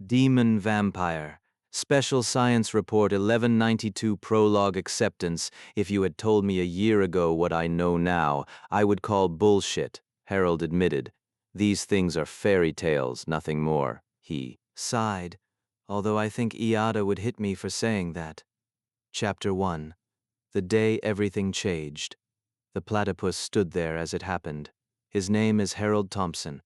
Demon Vampire. Special Science Report 1192 Prologue Acceptance. If you had told me a year ago what I know now, I would call bullshit, Herald admitted. These things are fairy tales, nothing more. He sighed, although I think Iada would hit me for saying that. Chapter 1. The day everything changed. The platypus stood there as it happened. His name is Harold Thompson.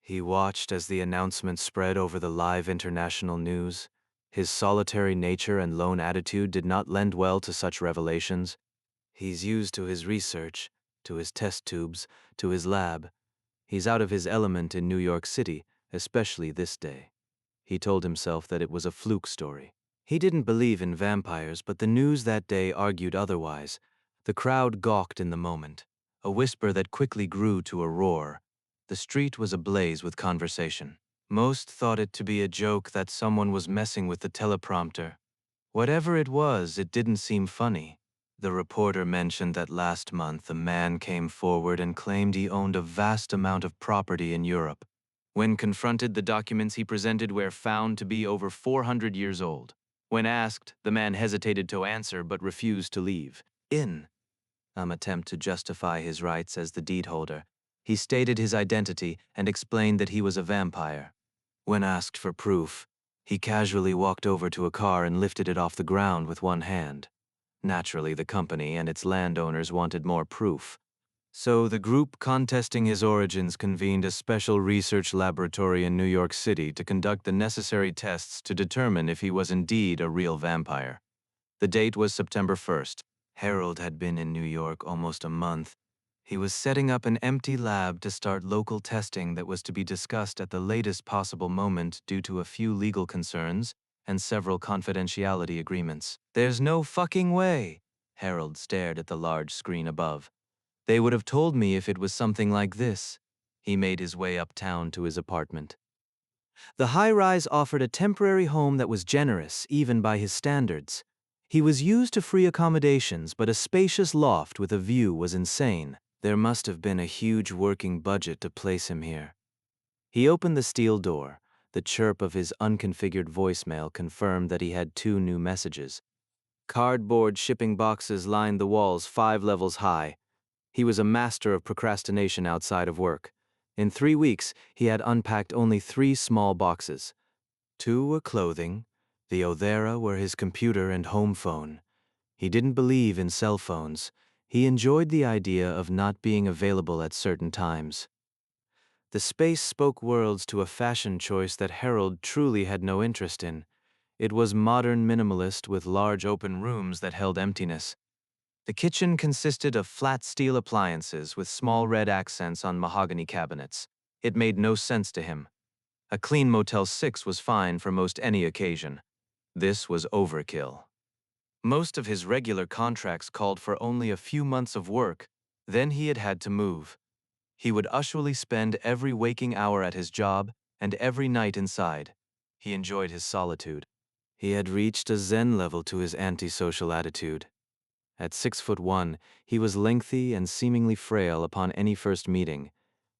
He watched as the announcement spread over the live international news. His solitary nature and lone attitude did not lend well to such revelations. He's used to his research, to his test tubes, to his lab. He's out of his element in New York City, especially this day. He told himself that it was a fluke story. He didn't believe in vampires, but the news that day argued otherwise. The crowd gawked in the moment, a whisper that quickly grew to a roar. The street was ablaze with conversation. Most thought it to be a joke that someone was messing with the teleprompter. Whatever it was, it didn't seem funny. The reporter mentioned that last month a man came forward and claimed he owned a vast amount of property in Europe. When confronted, the documents he presented were found to be over 400 years old. When asked, the man hesitated to answer but refused to leave. In an attempt to justify his rights as the deed holder, he stated his identity and explained that he was a vampire. When asked for proof, he casually walked over to a car and lifted it off the ground with one hand. Naturally, the company and its landowners wanted more proof. So the group contesting his origins convened a special research laboratory in New York City to conduct the necessary tests to determine if he was indeed a real vampire. The date was September 1st. Harold had been in New York almost a month. He was setting up an empty lab to start local testing that was to be discussed at the latest possible moment due to a few legal concerns and several confidentiality agreements. There's no fucking way. Harold stared at the large screen above. They would have told me if it was something like this. He made his way uptown to his apartment. The high-rise offered a temporary home that was generous, even by his standards. He was used to free accommodations, but a spacious loft with a view was insane. There must have been a huge working budget to place him here. He opened the steel door. The chirp of his unconfigured voicemail confirmed that he had 2 new messages. Cardboard shipping boxes lined the walls 5 levels high. He was a master of procrastination outside of work. In 3 weeks, he had unpacked only 3 small boxes. 2 were clothing. The Othera were his computer and home phone. He didn't believe in cell phones. He enjoyed the idea of not being available at certain times. The space spoke worlds to a fashion choice that Herald truly had no interest in. It was modern minimalist with large open rooms that held emptiness. The kitchen consisted of flat steel appliances with small red accents on mahogany cabinets. It made no sense to him. A clean Motel 6 was fine for most any occasion. This was overkill. Most of his regular contracts called for only a few months of work, then he had to move. He would usually spend every waking hour at his job and every night inside. He enjoyed his solitude. He had reached a zen level to his antisocial attitude. At 6'1", he was lengthy and seemingly frail upon any first meeting.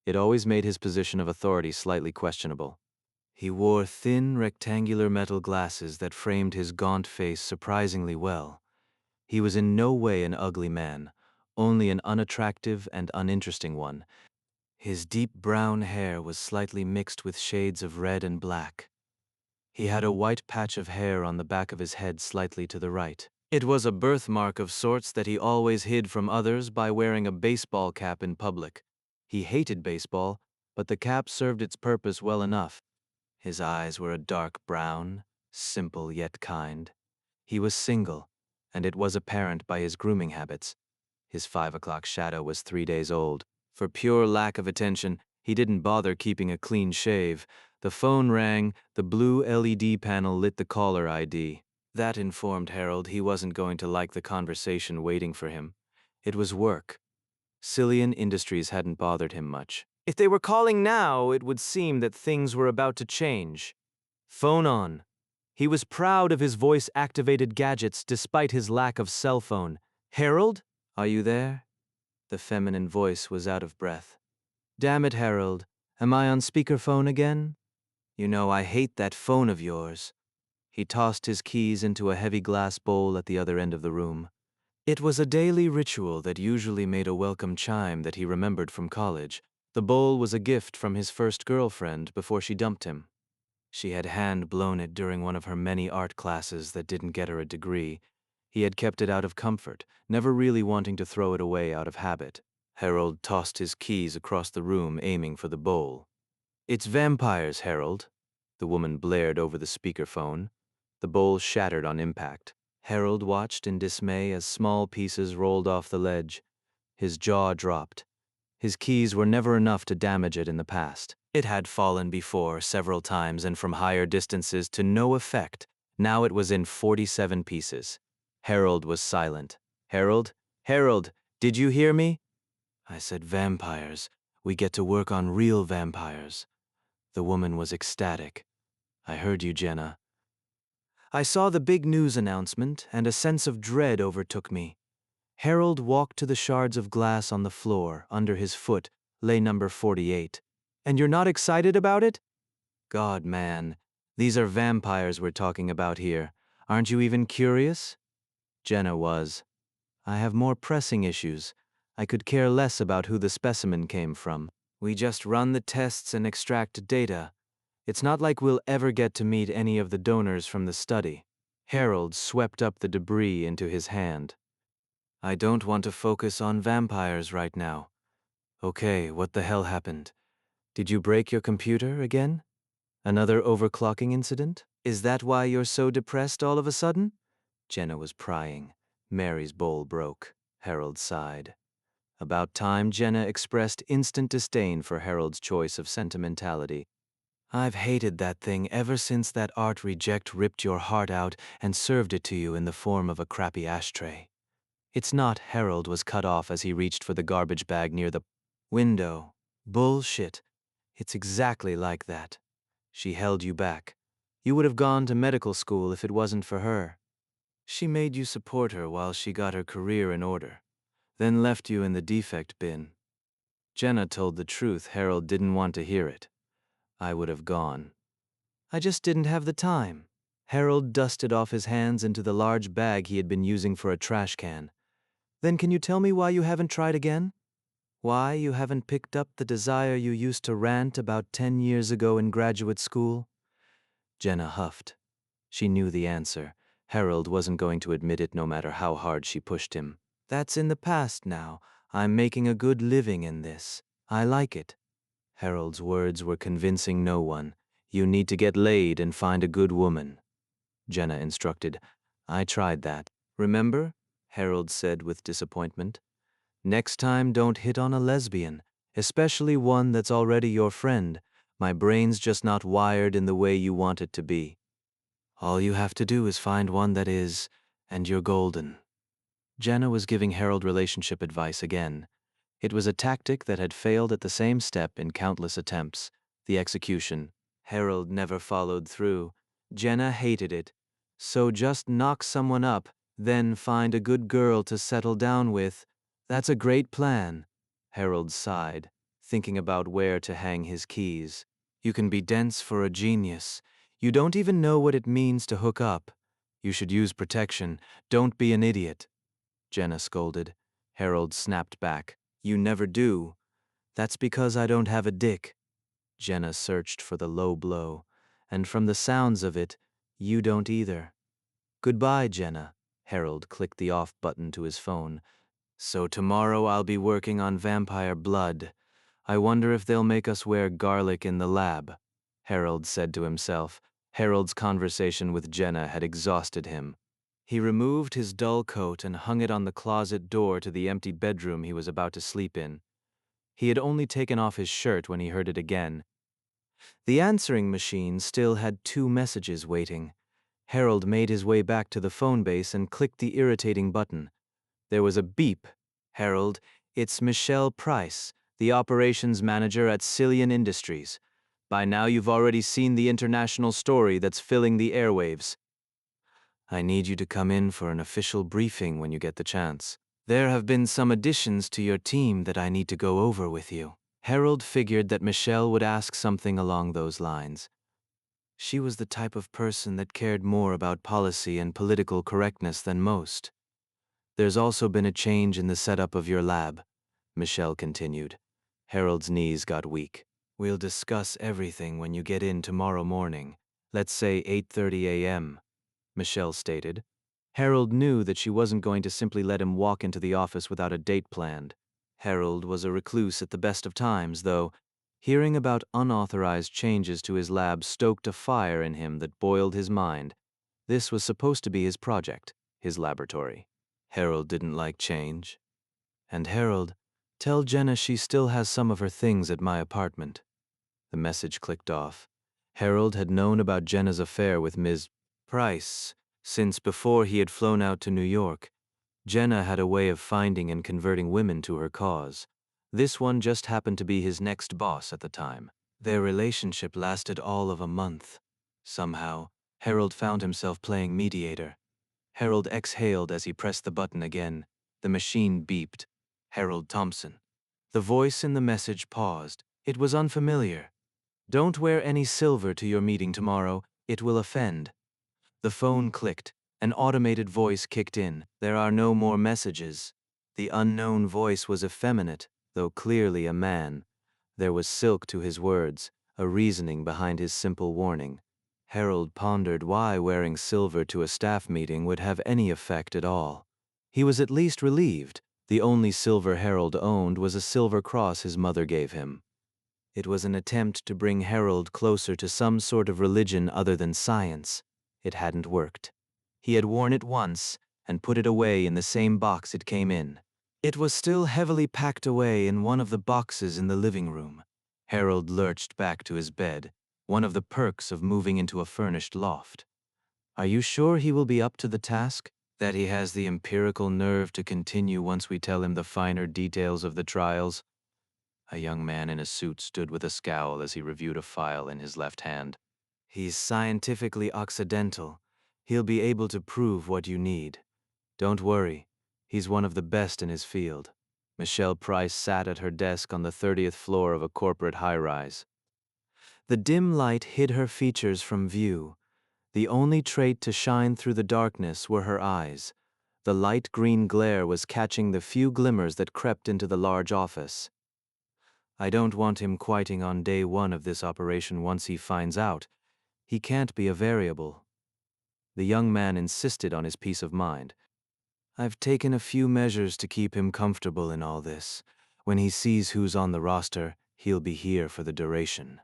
It always made his position of authority slightly questionable. He wore thin, rectangular metal glasses that framed his gaunt face surprisingly well. He was in no way an ugly man, only an unattractive and uninteresting one. His deep brown hair was slightly mixed with shades of red and black. He had a white patch of hair on the back of his head slightly to the right. It was a birthmark of sorts that he always hid from others by wearing a baseball cap in public. He hated baseball, but the cap served its purpose well enough. His eyes were a dark brown, simple yet kind. He was single, and it was apparent by his grooming habits. His 5 o'clock shadow was 3 days old. For pure lack of attention, he didn't bother keeping a clean shave. The phone rang, the blue LED panel lit the caller ID. That informed Harold he wasn't going to like the conversation waiting for him. It was work. Cillian Industries hadn't bothered him much. If they were calling now, it would seem that things were about to change. Phone on. He was proud of his voice-activated gadgets despite his lack of cell phone. Harold? Are you there? The feminine voice was out of breath. Damn it, Harold. Am I on speakerphone again? You know, I hate that phone of yours. He tossed his keys into a heavy glass bowl at the other end of the room. It was a daily ritual that usually made a welcome chime that he remembered from college. The bowl was a gift from his first girlfriend before she dumped him. She had hand-blown it during one of her many art classes that didn't get her a degree. He had kept it out of comfort, never really wanting to throw it away out of habit. Herald tossed his keys across the room, aiming for the bowl. "It's vampires, Herald," the woman blared over the speakerphone. The bowl shattered on impact. Herald watched in dismay as small pieces rolled off the ledge. His jaw dropped. His keys were never enough to damage it in the past. It had fallen before several times and from higher distances to no effect. Now it was in 47 pieces. Herald was silent. "Herald? Herald, did you hear me?" "I said vampires. We get to work on real vampires." The woman was ecstatic. "I heard you, Jenna." I saw the big news announcement, and a sense of dread overtook me. Harold walked to the shards of glass on the floor. Under his foot lay number 48. "And you're not excited about it?" "God, man, these are vampires we're talking about here. Aren't you even curious?" Jenna was. "I have more pressing issues. I could care less about who the specimen came from. We just run the tests and extract data. It's not like we'll ever get to meet any of the donors from the study." Harold swept up the debris into his hand. "I don't want to focus on vampires right now." "Okay, what the hell happened? Did you break your computer again? Another overclocking incident? Is that why you're so depressed all of a sudden?" Jenna was prying. Mary's bowl broke. Harold sighed. About time Jenna expressed instant disdain for Harold's choice of sentimentality. "I've hated that thing ever since that art reject ripped your heart out and served it to you in the form of a crappy ashtray." "It's not." Harold was cut off as he reached for the garbage bag near the window. "Bullshit. It's exactly like that. She held you back. You would have gone to medical school if it wasn't for her. She made you support her while she got her career in order, then left you in the defect bin." Jenna told the truth. Harold didn't want to hear it. "I would have gone. I just didn't have the time." Harold dusted off his hands into the large bag he had been using for a trash can. "Then can you tell me why you haven't tried again? Why you haven't picked up the desire you used to rant about 10 years ago in graduate school?" Jenna huffed. She knew the answer. Harold wasn't going to admit it no matter how hard she pushed him. "That's in the past now. I'm making a good living in this. I like it." Harold's words were convincing no one. "You need to get laid and find a good woman," Jenna instructed. "I tried that. Remember?" Harold said with disappointment. "Next time don't hit on a lesbian, especially one that's already your friend. My brain's just not wired in the way you want it to be. All you have to do is find one that is, and you're golden." Jenna was giving Harold relationship advice again. It was a tactic that had failed at the same step in countless attempts, the execution. Harold never followed through. Jenna hated it. "So just knock someone up, then find a good girl to settle down with. That's a great plan." Harold sighed, thinking about where to hang his keys. "You can be dense for a genius. You don't even know what it means to hook up. You should use protection. Don't be an idiot." Jenna scolded. Harold snapped back. "You never do." "That's because I don't have a dick." Jenna searched for the low blow. "And from the sounds of it, you don't either." "Goodbye, Jenna." Harold clicked the off button to his phone. "So tomorrow I'll be working on vampire blood. I wonder if they'll make us wear garlic in the lab," Harold said to himself. Harold's conversation with Jenna had exhausted him. He removed his dull coat and hung it on the closet door to the empty bedroom he was about to sleep in. He had only taken off his shirt when he heard it again. The answering machine still had 2 messages waiting. Harold made his way back to the phone base and clicked the irritating button. There was a beep. "Harold, it's Michelle Price, the operations manager at Cillian Industries. By now you've already seen the international story that's filling the airwaves. I need you to come in for an official briefing when you get the chance. There have been some additions to your team that I need to go over with you." Harold figured that Michelle would ask something along those lines. She was the type of person that cared more about policy and political correctness than most. There's also been a change in the setup of your lab, Michelle continued. Harold's knees got weak. We'll discuss everything when you get in tomorrow morning. Let's say 8:30 a.m., Michelle stated. Harold knew that she wasn't going to simply let him walk into the office without a date planned. Harold was a recluse at the best of times, though. Hearing about unauthorized changes to his lab stoked a fire in him that boiled his mind. This was supposed to be his project, his laboratory. Harold didn't like change. And Harold, tell Jenna she still has some of her things at my apartment. The message clicked off. Harold had known about Jenna's affair with Ms. Price since before he had flown out to New York. Jenna had a way of finding and converting women to her cause. This one just happened to be his next boss at the time. Their relationship lasted all of a month. Somehow, Harold found himself playing mediator. Harold exhaled as he pressed the button again. The machine beeped. Harold Thompson. The voice in the message paused. It was unfamiliar. Don't wear any silver to your meeting tomorrow. It will offend. The phone clicked. An automated voice kicked in. There are no more messages. The unknown voice was effeminate, though clearly a man. There was silk to his words, a reasoning behind his simple warning. Harold pondered why wearing silver to a staff meeting would have any effect at all. He was at least relieved. The only silver Harold owned was a silver cross his mother gave him. It was an attempt to bring Harold closer to some sort of religion other than science. It hadn't worked. He had worn it once and put it away in the same box it came in. It was still heavily packed away in one of the boxes in the living room. Harold lurched back to his bed, one of the perks of moving into a furnished loft. Are you sure he will be up to the task? That he has the empirical nerve to continue once we tell him the finer details of the trials? A young man in a suit stood with a scowl as he reviewed a file in his left hand. He's scientifically occidental. He'll be able to prove what you need. Don't worry. He's one of the best in his field. Michelle Price sat at her desk on the 30th floor of a corporate high-rise. The dim light hid her features from view. The only trait to shine through the darkness were her eyes. The light green glare was catching the few glimmers that crept into the large office. I don't want him quieting on day one of this operation once he finds out. He can't be a variable. The young man insisted on his peace of mind. I've taken a few measures to keep him comfortable in all this. When he sees who's on the roster, he'll be here for the duration.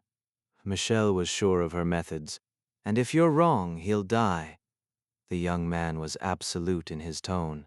Michelle was sure of her methods. And if you're wrong, he'll die. The young man was absolute in his tone.